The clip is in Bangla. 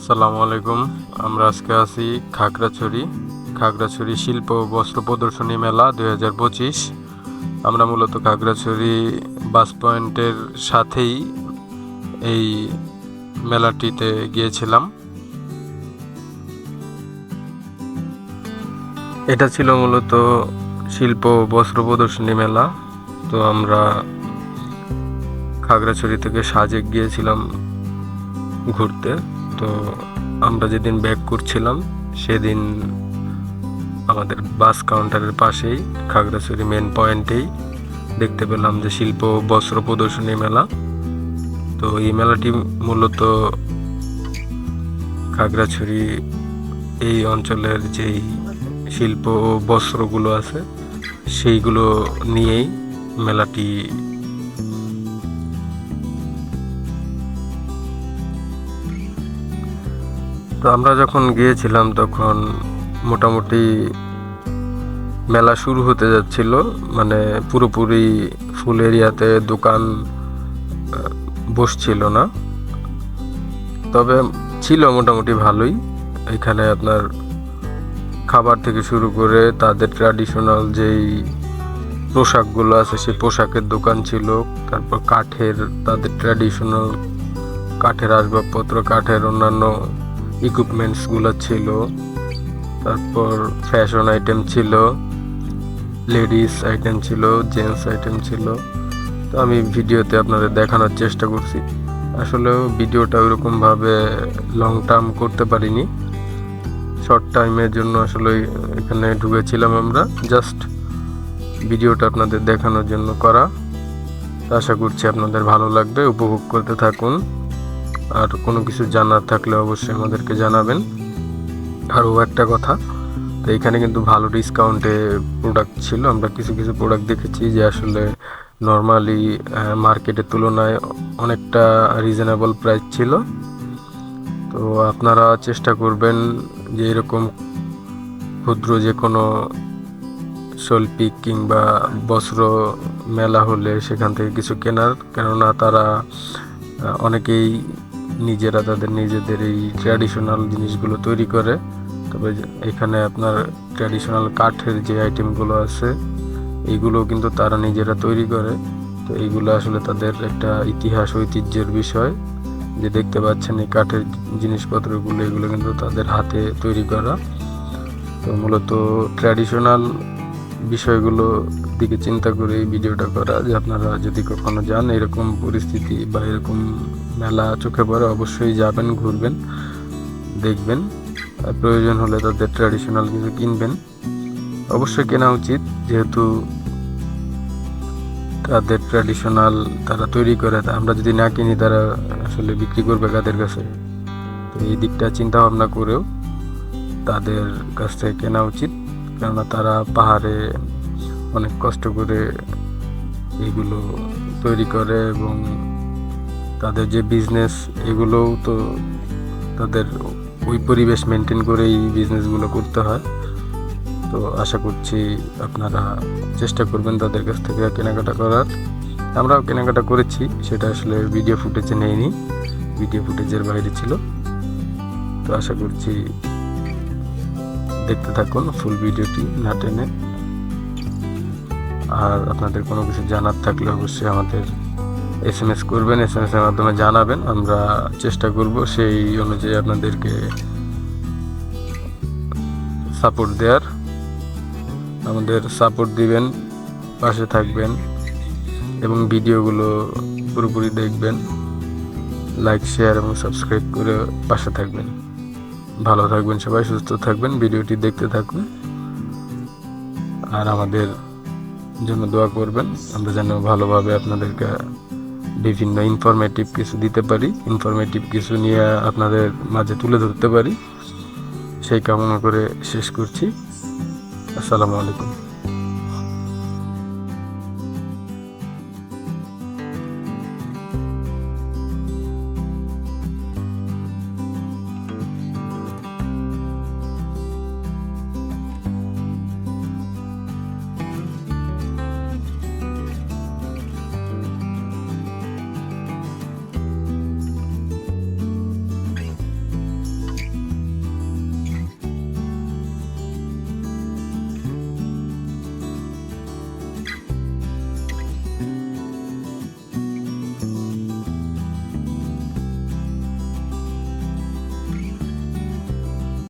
আসসালামু আলাইকুম। আমরা আজকে আছি খাগড়াছড়ি শিল্প ও বস্ত্র প্রদর্শনী মেলা 2025। আমরা মূলত খাগড়াছড়ি বাস পয়েন্টের সাথেই এই মেলাটিতে গিয়েছিলাম। এটা ছিল মূলত শিল্প ও বস্ত্র প্রদর্শনী মেলা। তো আমরা খাগড়াছড়ি থেকে সাজেক গিয়েছিলাম ঘুরতে। তো আমরা যেদিন ব্যাক করছিলাম সেদিন আমাদের বাস কাউন্টারের পাশেই খাগড়াছড়ি মেন পয়েন্টেই দেখতে পেলাম যে শিল্প ও বস্ত্র প্রদর্শনী মেলা। তো এই মেলাটি মূলত খাগড়াছড়ি এই অঞ্চলের যেই শিল্প ও বস্ত্রগুলো আছে সেইগুলো নিয়েই মেলাটি। তো আমরা যখন গিয়েছিলাম তখন মোটামুটি মেলা শুরু হতে যাচ্ছিল, মানে পুরোপুরি ফুল এরিয়াতে দোকান বসছিল না, তবে ছিল মোটামুটি ভালোই। এখানে আপনার খাবার থেকে শুরু করে তাদের ট্র্যাডিশনাল যেই পোশাকগুলো আছে সেই পোশাকের দোকান ছিল। তারপর তাদের ট্র্যাডিশনাল কাঠের আসবাবপত্র, কাঠের অন্যান্য ইকুইপমেন্টসগুলো ছিল। তারপর ফ্যাশন আইটেম ছিল, লেডিস আইটেম ছিল, জেন্টস আইটেম ছিল। তো আমি ভিডিওতে আপনাদের দেখানোর চেষ্টা করছি। আসলেও ভিডিওটা ওইরকমভাবে লং টার্ম করতে পারিনি, শর্ট টাইমের জন্য আসলে এখানে ঢুকেছিলাম আমরা, জাস্ট ভিডিওটা আপনাদের দেখানোর জন্য করা। আশা করছি আপনাদের ভালো লাগবে, উপভোগ করতে থাকুন। আর কোনো কিছু জানার থাকলে অবশ্যই আমাদেরকে জানাবেন। আরও একটা কথা, তো এখানে কিন্তু ভালো ডিসকাউন্টে প্রোডাক্ট ছিল। আমরা কিছু কিছু প্রোডাক্ট দেখেছি যে আসলে নর্মালি মার্কেটের তুলনায় অনেকটা রিজনেবল প্রাইস ছিল। তো আপনারা চেষ্টা করবেন যে এরকম ক্ষুদ্র যে কোনো শৈল্পিক কিংবা বস্ত্র মেলা হলে সেখান থেকে কিছু কেনার, কেননা তারা অনেকেই নিজেরা নিজেদের এই ট্র্যাডিশনাল জিনিসগুলো তৈরি করে। তবে এখানে আপনার ট্র্যাডিশনাল কাঠের যে আইটেমগুলো আছে এইগুলো কিন্তু তারা নিজেরা তৈরি করে। তো এইগুলো আসলে তাদের একটা ইতিহাস ঐতিহ্যের বিষয়। যে দেখতে পাচ্ছেন এই কাঠের জিনিসপত্রগুলো, এগুলো কিন্তু তাদের হাতে তৈরি করা। তো মূলত ট্র্যাডিশনাল বিষয়গুলো দিকে চিন্তা করে এই ভিডিওটা করা, যে আপনারা যদি কখনো যান এরকম পরিস্থিতি বা এরকম মেলা চোখে পড়ে অবশ্যই যাবেন, ঘুরবেন, দেখবেন। আর প্রয়োজন হলে তাদের ট্র্যাডিশনাল কিছু কিনবেন, অবশ্যই কেনা উচিত, যেহেতু তাদের ট্র্যাডিশনাল তারা তৈরি করে। আমরা যদি না কিনি তারা আসলে বিক্রি করবে কাদের কাছে? তো এই দিকটা চিন্তা ভাবনা করেও তাদের কাছ থেকে কেনা উচিত, কেননা তারা পাহাড়ে অনেক কষ্ট করে এগুলো তৈরি করে এবং তাদের যে বিজনেস এগুলোও তো তাদের ওই পরিবেশ মেনটেন করে এই বিজনেসগুলো করতে হয়। তো আশা করছি আপনারা চেষ্টা করবেন তাদের কাছ থেকে কেনাকাটা করার। আমরাও কেনাকাটা করেছি, সেটা আসলে ভিডিও ফুটেজে নেইনি, ভিডিও ফুটেজের বাইরে ছিল। তো আশা করছি দেখতে থাকুন ফুল ভিডিওটি না টেনে। আর আপনাদের কোনো কিছু জানার থাকলে অবশ্যই আমাদের SMS করবেন, SMS এর মাধ্যমে জানাবেন। আমরা চেষ্টা করব সেই অনুযায়ী আপনাদেরকে সাপোর্ট দেওয়ার। আমাদের সাপোর্ট দিবেন, পাশে থাকবেন এবং ভিডিওগুলো পুরোপুরি দেখবেন, লাইক, শেয়ার এবং সাবস্ক্রাইব করে পাশে থাকবেন। ভালো থাকবেন সবাই, সুস্থ থাকবেন, ভিডিওটি দেখতে থাকুন আর আমাদের জন্য দোয়া করবেন। আমরা যেন ভালোভাবে আপনাদেরকে বিভিন্ন ইনফরমেটিভ কিছু দিতে পারি, ইনফরমেটিভ কিছু নিয়ে আপনাদের মাঝে তুলে ধরতে পারি, সেই কামনা করে শেষ করছি। আসসালামু আলাইকুম।